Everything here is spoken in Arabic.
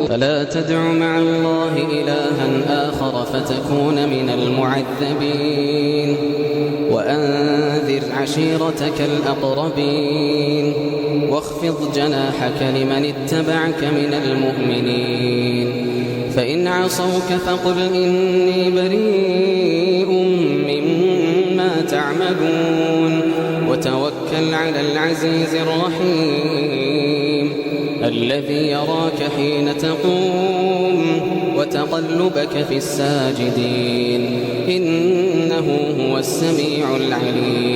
فلا تدع مع الله إلها آخر فتكون من المعذبين وأنذر عشيرتك الأقربين واخفض جناحك لمن اتبعك من المؤمنين فإن عصوك فقل إني بريء مما تعملون وتوكل على العزيز الرحيم الذي يراك حين تقوم وتقلبك في الساجدين إنه هو السميع العليم.